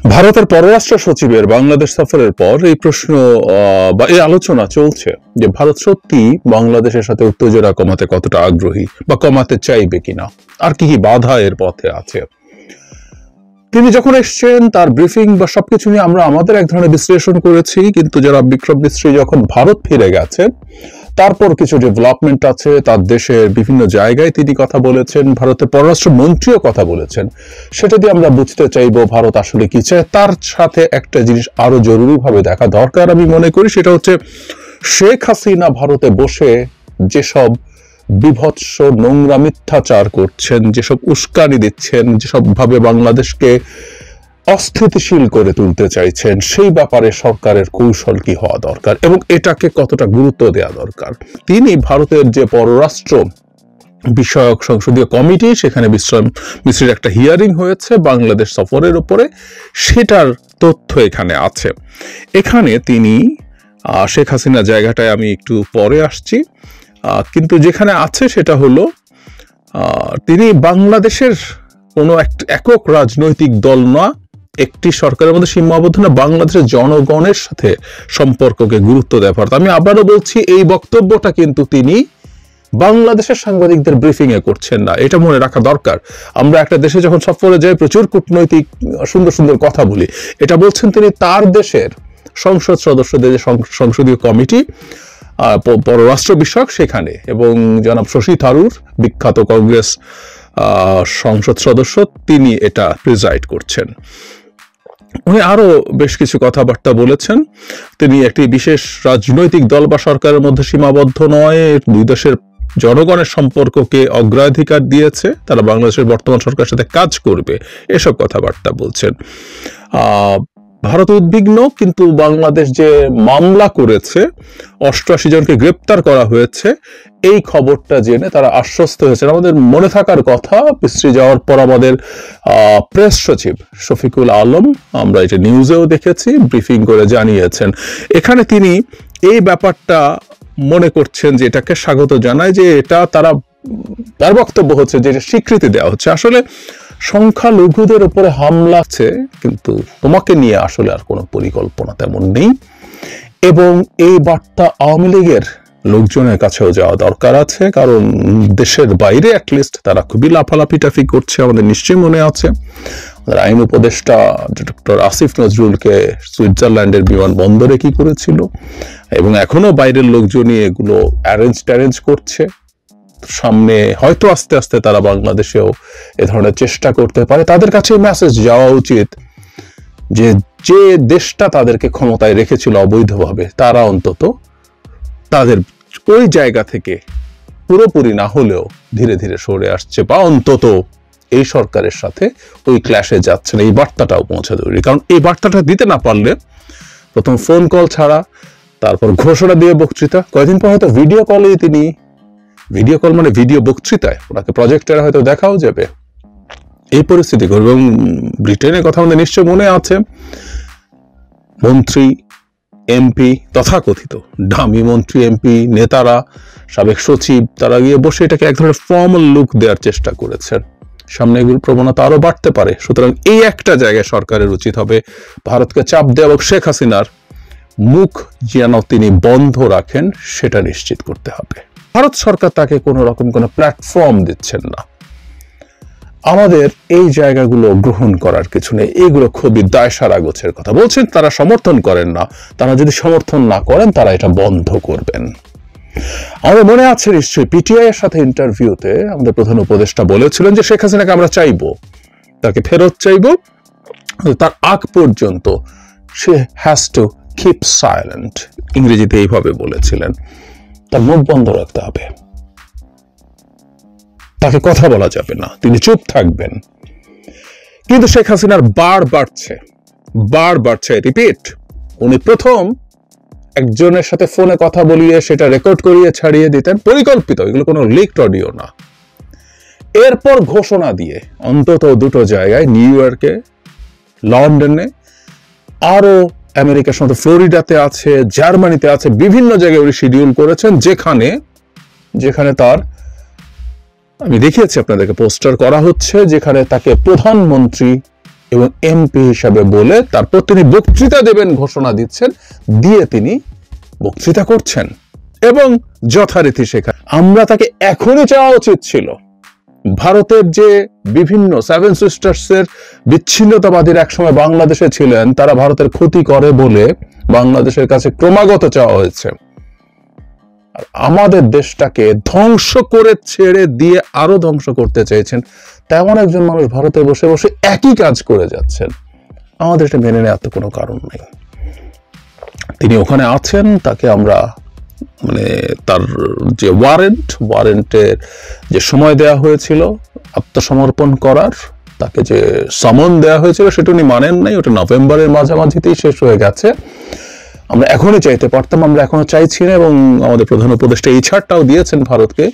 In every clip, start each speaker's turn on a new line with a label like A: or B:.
A: ভারতের পররাষ্ট্র সচিবের বাংলাদেশ সফরের পর এই প্রশ্ন বা এই আলোচনা চলছে যে ভারত সত্যি বাংলাদেশের সাথে উত্তেজনা কমাতে কতটা আগ্রহী বা কমাতে চাইবে কিনা, আর কি কি বাধা এর পথে আছে। তিনি যখন এসছেন তার ব্রিফিং বা সবকিছু নিয়ে আমরা আমাদের এক ধরনের বিশ্লেষণ করেছি, কিন্তু যারা বিক্রম মিস্ত্রি যখন ভারত ফিরে গেছেন তারপর কিছু ডেভেলপমেন্ট আছে, তার দেশের বিভিন্ন জায়গায় তিনি কথা বলেছেন, ভারতের পররাষ্ট্র মন্ত্রীও কথা বলেছেন, সেটা দিয়ে আমরা বুঝতে চাইবো ভারত আসলে কি চায়। তার সাথে একটা জিনিস আরো জরুরিভাবে দেখা দরকার আমি মনে করি, সেটা হচ্ছে শেখ হাসিনা ভারতে বসে যেসব বিভৎস নোংরা মিথ্যাচার করছেন, যেসব উস্কানি দিচ্ছেন, যেসব ভাবে বাংলাদেশকে অস্থিতিশীল করে তুলতে চাইছেন, সেই ব্যাপারে সরকারের কৌশল কি হওয়া দরকার এবং এটাকে কতটা গুরুত্ব দেওয়া দরকার। তিনি ভারতের যে পররাষ্ট্র বিষয়ক সংসদীয় কমিটি, সেখানে বিক্রম মিস্ত্রির একটা হিয়ারিং হয়েছে বাংলাদেশ সফরের উপরে, সেটার তথ্য এখানে আছে। এখানে তিনি শেখ হাসিনা জায়গাটায় আমি একটু পরে আসছি, কিন্তু যেখানে আছে সেটা হলো তিনি বাংলাদেশের কোনো একক রাজনৈতিক দল না, একটি সরকারের মধ্যে সীমাবদ্ধ না, বাংলাদেশের জনগণের সাথে সম্পর্ককে গুরুত্ব দেওয়া ভারত। আমি আবারও বলছি, এই বক্তব্যটা কিন্তু তিনি বাংলাদেশের সাংবাদিকদের ব্রিফিং এ করছেন না, এটা মনে রাখা দরকার। আমরা একটা দেশে যখন সফরে যাই প্রচুর কূটনৈতিক সুন্দর সুন্দর কথা বলি, এটা বলছেন তিনি তার দেশের সংসদ সদস্যদের যে সংসদীয় কমিটি পররাষ্ট্র বিষয়ক সেখানে, এবং জনাব শশী থারুর বিখ্যাত কংগ্রেস সংসদ সদস্য, তিনি এটা প্রিজাইড করছেন। উনি আরো বেশ কিছু কথাবার্তা বলেছেন। তিনি একটি বিশেষ রাজনৈতিক দল বা সরকারের মধ্যে সীমাবদ্ধ নয়, দুই দেশের জনগণের সম্পর্ককে অগ্রাধিকার দিয়েছে, তারা বাংলাদেশের বর্তমান সরকারের সাথে কাজ করবে, এসব কথাবার্তা বলছেন। ভারত উদ্বিগ্ন, কিন্তু বাংলাদেশ যে মামলা করেছে 88 জনকে গ্রেপ্তার করা হয়েছে, এই খবরটা জেনে তারা আশ্বস্ত হয়েছেন। আমাদের মনে থাকার কথা, মিস্ত্রি যাওয়ার পর আমাদের প্রেস সচিব শফিকুল আলম, আমরা এটা নিউজেও দেখেছি, ব্রিফিং করে জানিয়েছেন। এখানে তিনি এই ব্যাপারটা মনে করছেন যে এটাকে স্বাগত জানায়, যে এটা তার বক্তব্য হচ্ছে যে এটা স্বীকৃতি দেওয়া হচ্ছে। আসলে সংখ্যালঘুদের উপরে হামলা আছে, কিন্তু তোমাকে নিয়ে আসলে আর কোনো পরিকল্পনা তেমন নেই, এবং এই বার্তা আওয়ামী লীগের লোকজনের কাছেও যাওয়া দরকার আছে, কারণ দেশের বাইরে অ্যাটলিস্ট তারা খুবই লাফালাফি করছে। আমাদের নিশ্চয়ই মনে আছে আমাদের আইন উপদেষ্টা ডক্টর আসিফ নজরুলকে সুইজারল্যান্ডের বিমানবন্দরে কি করেছিল, এবং এখনো বাইরের লোকজনই এগুলো অ্যারেঞ্জ করছে। সামনে হয়তো আস্তে আস্তে তারা বাংলাদেশেও এ ধরনের চেষ্টা করতে পারে। তাদের কাছে মেসেজ যাওয়া উচিত যে যে দেশটা তাদেরকে ক্ষমতায় রেখেছিল অবৈধভাবে, তারা অন্তত তাদের ওই জায়গা থেকে পুরোপুরি না হলেও ধীরে ধীরে সরে আসছে, বা অন্তত এই সরকারের সাথে ওই ক্ল্যাশে যাচ্ছে না। এই বার্তাটাও পৌঁছা জরুরি, কারণ এই বার্তাটা দিতে না পারলে প্রথম ফোন কল ছাড়া, তারপর ঘোষণা দিয়ে বক্তৃতা, কয়েকদিন পর হয়তো ভিডিও কলেই তিনি, ভিডিও কল মানে ভিডিও বক্তৃতায় ওনাকে প্রজেক্টরে হয়তো দেখাও যাবে, এই পরিস্থিতি করবে। এবং ব্রিটেনের কথা আমাদের নিশ্চয় মনে আছে, মন্ত্রী এমপি, তথাকথিত ডামি মন্ত্রী এমপি নেতারা, সাবেক সচিব, তারা গিয়ে বসে এটাকে এক ধরনের ফর্মাল লুক দেওয়ার চেষ্টা করেছেন। সামনে এগুলো প্রবণতা আরো বাড়তে পারে। সুতরাং এই একটা জায়গায় সরকারের উচিত হবে ভারতকে চাপ দেওয়া এবং শেখ হাসিনার মুখ যেন তিনি বন্ধ রাখেন সেটা নিশ্চিত করতে হবে। ভারত সরকার তাকে কোনো রকম কোনো প্ল্যাটফর্ম দিচ্ছেন না। আমাদের এই জায়গাগুলো গ্রহণ করার কিছু নেই, এগুলো খুবই দায়সারা গোছের কথা বলছেন। তারা সমর্থন করেন না, তারা যদি সমর্থন না করেন তারা এটা বন্ধ করবেন। আমাদের মনে আছে নিশ্চয়ই পিটিআই এর সাথে ইন্টারভিউতে আমাদের প্রধান উপদেষ্টা বলেছিলেন যে শেখ হাসিনাকে আমরা চাইবো, তাকে ফেরত চাইবো, তার আগ পর্যন্ত সে হ্যাজ টু কিপ সাইলেন্ট, ইংরেজিতে এইভাবে বলেছিলেন। তার মুখ বন্ধ রাখতে হবে, তাকে কথা বলা যাবে না, তিনি চুপ থাকবেন। কিন্তু শেখ হাসিনার বার বাড়ছে, রিপিট। উনি প্রথম একজনের সাথে ফোনে কথা বলিয়ে সেটা রেকর্ড করিয়ে ছাড়িয়ে দিতেন, পরিকল্পিত, এগুলো কোনো লিকড অডিও না। এরপর ঘোষণা দিয়ে অন্তত দুটো জায়গায়, নিউ ইয়র্কে, লন্ডনে, আরো আমেরিকার সাথে ফ্লোরিডাতে আছে, জার্মানিতে আছে, বিভিন্ন জায়গায় উনি শিডিউল করেছেন, যেখানে তার, আমি দেখিয়েছি আপনাদেরকে, পোস্টার করা হচ্ছে, যেখানে তাকে প্রধানমন্ত্রী এবং এমপি হিসাবে বলে তারপর তিনি বক্তৃতা দেবেন ঘোষণা দিচ্ছেন, দিয়ে তিনি বক্তৃতা করছেন এবং যথারীতি শেখা। আমরা তাকে এখনই চাওয়া উচিত ছিল। ভারতের যে বিভিন্ন সেভেন সিস্টার্সের বিচ্ছিন্নতাবাদীর একসময় বাংলাদেশে ছিলেন, তারা ভারতের ক্ষতি করে বলে বাংলাদেশের কাছে ক্রমাগত চাওয়া হয়েছে। আর আমাদের দেশটাকে ধ্বংস করে ছেড়ে দিয়ে আরো ধ্বংস করতে চাইছেন তেমন একজন মানুষ ভারতে বসে বসে একই কাজ করে যাচ্ছেন। আমাদের এটা মেনে নেওয়ার তো কোনো কারণ নেই। তিনি ওখানে আছেন, তাকে আমরা তার যে ওয়ারেন্টের যে সময় দেয়া হয়েছিল আত্মসমর্পণ করার, তাকে যে সমন দেয়া হয়েছিল সেটা উনি মানেন নাই। ওটা নভেম্বরের মাঝামাঝিতেই শেষ হয়ে গেছে। আমরা এখনই চাইতে পারতাম, আমরা এখনো চাইছি না। এবং আমাদের প্রধান উপদেষ্টা এই ছাড়টাও দিয়েছেন ভারতকে,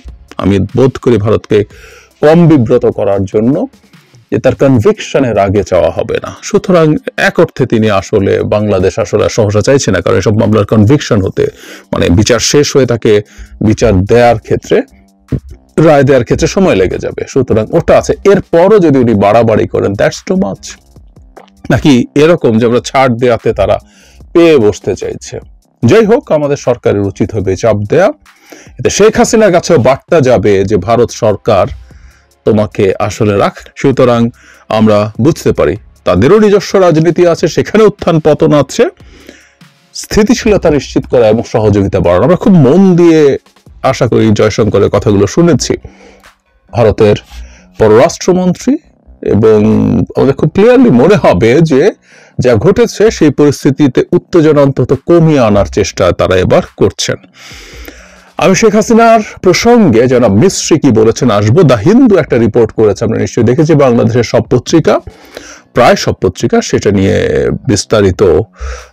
A: আমি বোধ করি ভারতকে কম বিব্রত করার জন্য, যে তার কনভিকশনের আগে চাওয়া হবে না। সুতরাং এক অর্থে তিনি আসলে বাংলাদেশ আসলে সহসা চাইছে না, কারণ এসব মামলার কনভিকশন হতে বিচার শেষ হয়ে তাকে বিচার দেওয়ার ক্ষেত্রে, রায় দেওয়ার ক্ষেত্রে সময় লেগে যাবে। সুতরাং ওটা আছে। এরপরও যদি উনি বাড়াবাড়ি করেন, দ্যাটস টু মাচ। নাকি এরকম যে আমরা ছাড় দেওয়াতে তারা পেয়ে বসতে চাইছে। যাই হোক, আমাদের সরকারের উচিত হবে চাপ দেয়া। এতে শেখ হাসিনার কাছেও বার্তা যাবে যে ভারত সরকার তোমাকে আসলে রাখ। সুতরাং আমরা বুঝতে পারি তাদেরও নিজস্ব রাজনীতি আছে, সেখানে উত্থান পতন আছে। স্থিতিশীলতা নিশ্চিত করা এবং সহযোগিতা বাড়ানো। আমরা খুব মন দিয়ে আশা করি জয়শঙ্করের কথাগুলো শুনেছি, ভারতের পররাষ্ট্রমন্ত্রী, এবং আমাদের খুব ক্লিয়ারলি মনে হবে যে যা ঘটেছে সেই পরিস্থিতিতে উত্তেজনা অন্তত কমিয়ে আনার চেষ্টা তারা এবার করছেন। আমি শেখ হাসিনার প্রসঙ্গে জনাব মিস্ত্রি কি বলেছেন আসবো। দ্য হিন্দু একটা রিপোর্ট করেছে, আমরা নিশ্চয়ই দেখেছি, বাংলাদেশের সব পত্রিকা, প্রায় সব পত্রিকা সেটা নিয়ে বিস্তারিত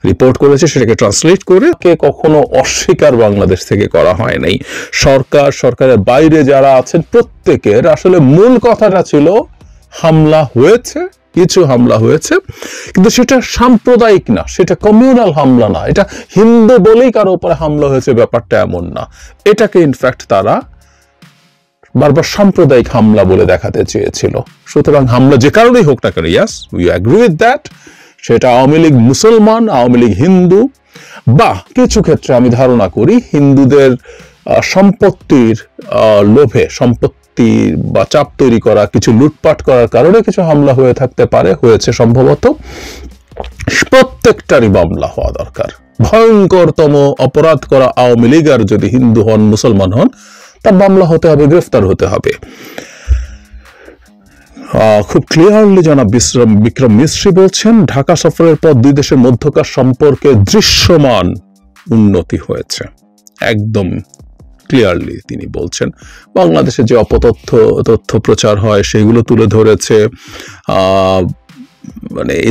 A: রিপোর্ট করেছে। সেটাকে ট্রান্সলেট করে কখনো অস্বীকার বাংলাদেশ থেকে করা হয় নাই। সরকারের বাইরে যারা আছেন প্রত্যেকের আসলে মূল কথাটা ছিল হামলা হয়েছে, কিছু হামলা হয়েছে, কিন্তু সেটা সাম্প্রদায়িক না, সেটা কমিউনাল হামলা না, এটা হিন্দু বলেই কারো উপরে হামলা হয়েছে ব্যাপারটা এমন না। এটাকে ইনফ্যাক্ট তারা বারবার সাম্প্রদায়িক হামলা বলে দেখাতে চেয়েছিল। সুতরাং হামলা যে কারণেই হোক না কেন, yes we agree with that, সেটা আওয়ামী লীগ মুসলমান, আওয়ামী লীগ হিন্দু, বা কিছু ক্ষেত্রে আমি ধারণা করি হিন্দুদের সম্পত্তির লোভে, সম্পত্তি বা চাপ তৈরি করা, কিছু লুটপাট করার কারণে কিছু হামলা হয়ে থাকতে পারে, হয়েছে সম্ভবত। প্রত্যেকটারই মামলা হওয়া দরকার। ভয়ঙ্করতম অপরাধ করা আওয়ামী লীগ আর যদি হিন্দু হন, মুসলমান হন, তার মামলা হতে হবে, গ্রেফতার হতে হবে। খুব ক্লিয়ারলি জনাব বিক্রম মিস্ত্রি বলছেন, ঢাকা সফরের পর দুই দেশের মধ্যকার সম্পর্কে দৃশ্যমান উন্নতি হয়েছে। একদম ক্লিয়ারলি তিনি বলছেন। বাংলাদেশে যে তথ্য প্রচার হয় সেগুলো তুলে ধরেছে।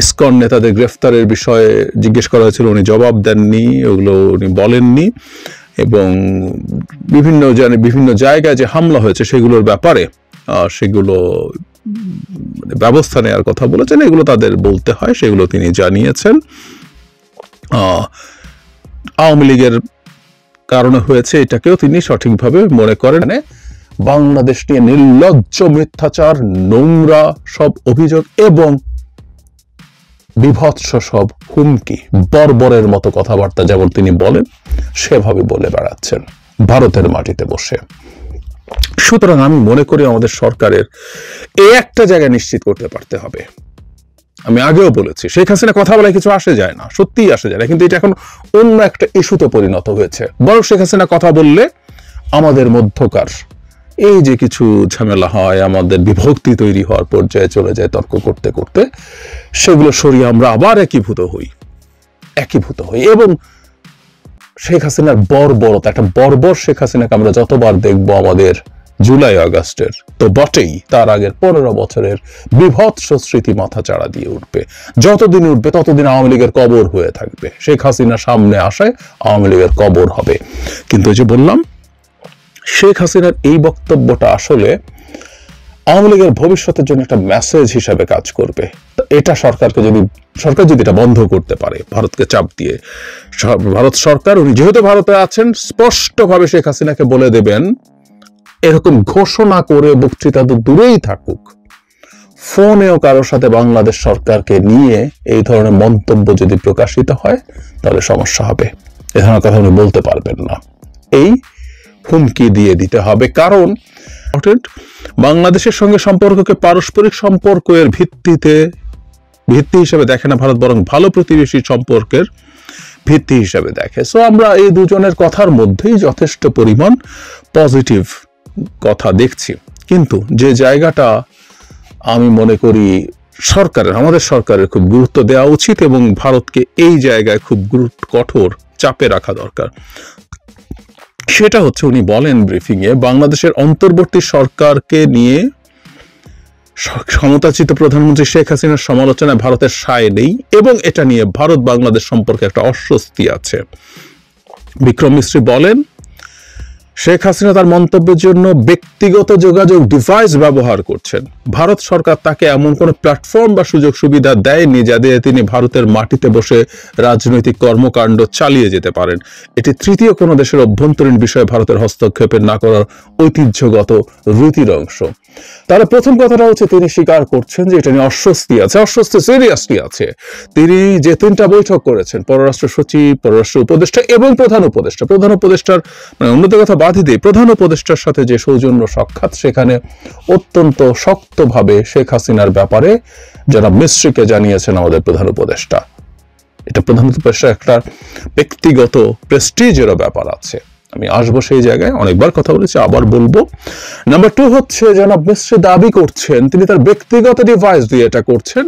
A: ইসকন নেতাদের গ্রেফতারের বিষয়ে জিজ্ঞেস করা হয়েছিল, উনি জবাব দেননি, ওগুলো উনি বলেননি। এবং বিভিন্ন জায়গায় যে হামলা হয়েছে সেগুলোর ব্যাপারে সেগুলো ব্যবস্থা নেওয়ার কথা বলেছেন, এগুলো তাদের বলতে হয়, সেগুলো তিনি জানিয়েছেন। আওয়ামী লীগের কারণে হয়েছে এটাকেও তিনি সঠিকভাবে মনে করেন। বাংলাদেশ নিয়ে নির্লজ্জ মিথ্যাচার, নোংরা সব অভিযোগ এবং বিভৎস সব হুমকি, বর্বরের মতো কথাবার্তা যেমন তিনি বলেন সেভাবে বলে বেড়াচ্ছেন ভারতের মাটিতে বসে। সুতরাং আমি মনে করি আমাদের সরকারের এই একটা জায়গা নিশ্চিত করতে পারতে হবে। আমি আগেও বলেছি, শেখ হাসিনা কথা বলায় কিছু আসে যায় না, সত্যিই আসে যায় না, কিন্তু এটা এখন অন্য একটা ইস্যুতে পরিণত হয়েছে। বরং শেখ হাসিনা কথা বললে আমাদের মধ্যকার এই যে কিছু ঝামেলা হয়, আমাদের বিভক্তি তৈরি হওয়ার পর্যায়ে চলে যায় তর্ক করতে করতে, সেগুলো সরিয়ে আমরা আবার একীভূত হই। এবং শেখ হাসিনার বর্বরতা, একটা বর্বর শেখ হাসিনাকে আমরা যতবার দেখবো আমাদের জুলাই আগস্টের তো বটেই, তার আগের 15 বছরের বিভৎস স্মৃতি মাথা চাড়া দিয়ে উঠবে। যতদিন উঠবে ততদিন আওয়ামী লীগের কবর হয়ে থাকবে। শেখ হাসিনা সামনে আসায় আওয়ামী লীগের কবর হবে। কিন্তু যে বললাম, শেখ হাসিনার এই বক্তব্যটা আসলে আওয়ামী লীগের ভবিষ্যতের জন্য একটা মেসেজ হিসাবে কাজ করবে। এটা সরকার যদি এটা বন্ধ করতে পারে ভারতকে চাপ দিয়ে, ভারত সরকার, উনি যেহেতু ভারতে আছেন, স্পষ্টভাবে শেখ হাসিনাকে বলে দেবেন, এরকম ঘোষণা করে বক্তৃতা তো দূরেই থাকুক, ফোনেও কারোর সাথে বাংলাদেশ সরকারকে নিয়ে এই ধরনের মন্তব্য যদি প্রকাশিত হয় তাহলে সমস্যা হবে, এ ধরনের কথা উনি বলতে পারবেন না, এই হুমকি দিয়ে দিতে হবে। কারণ বাংলাদেশের সঙ্গে সম্পর্ককে পারস্পরিক সম্পর্কের ভিত্তি হিসেবে দেখে না ভারত, বরং ভালো প্রতিবেশী সম্পর্কের ভিত্তি হিসেবে দেখে। সো আমরা এই দুজনের কথার মধ্যেই যথেষ্ট পরিমাণ পজিটিভ কথা দেখছি। কিন্তু যে জায়গাটা আমি মনে করি আমাদের সরকারের খুব গুরুত্ব দেওয়া উচিত এবং ভারতকে এই জায়গায় খুব কঠোর চাপে রাখা দরকার, সেটা হচ্ছে উনি বলেন ব্রিফিংয়ে বাংলাদেশের অন্তর্বর্তী সরকারকে নিয়ে ক্ষমতাচ্যুত প্রধানমন্ত্রী শেখ হাসিনার সমালোচনায় ভারতের সায় নেই এবং এটা নিয়ে ভারত বাংলাদেশ সম্পর্কে একটা অস্বস্তি আছে। বিক্রম মিস্ত্রি বলেন শেখ হাসিনা তার মন্তব্যের জন্য ব্যক্তিগত যোগাযোগ ডিভাইস ব্যবহার করছেন। ভারত সরকার তাকে এমন কোনো প্ল্যাটফর্ম বা সুযোগ সুবিধা দেয়নি যা দিয়ে তিনি ভারতের মাটিতে বসে রাজনৈতিক কর্মকাণ্ড চালিয়ে যেতে পারেন। এটি তৃতীয় কোনো দেশের অভ্যন্তরীণ বিষয়ে ভারতের হস্তক্ষেপের না করার ঐতিহ্যগত রীতির অংশ। তাহলে প্রথম কথাটা হচ্ছে তিনি স্বীকার করছেন যে এটা নিয়ে অস্বস্তি সিরিয়াসলি আছে। তিনি যে 3টা বৈঠক করেছেন, পররাষ্ট্র সচিব, পররাষ্ট্র উপদেষ্টা এবং প্রধান উপদেষ্টার মানে অন্যদের কথা বাদই দিয়ে প্রধান উপদেষ্টার সাথে যে সৌজন্য সাক্ষাৎ, সেখানে অত্যন্ত শক্তভাবে শেখ হাসিনার ব্যাপারে জনাব মিস্ত্রিকে জানিয়েছেন আমাদের প্রধান উপদেষ্টা। এটা প্রধান উপদেষ্টা একটা ব্যক্তিগত প্রেস্টিজেরও ব্যাপার আছে। আমি আসবো সেই জায়গায়, অনেকবার কথা বলেছি, আবার বলবো। নাম্বার 2 হচ্ছে জনাব মিস্ত্রি দাবি করছেন তিনি তার ব্যক্তিগত ডিভাইস দিয়ে এটা করছেন।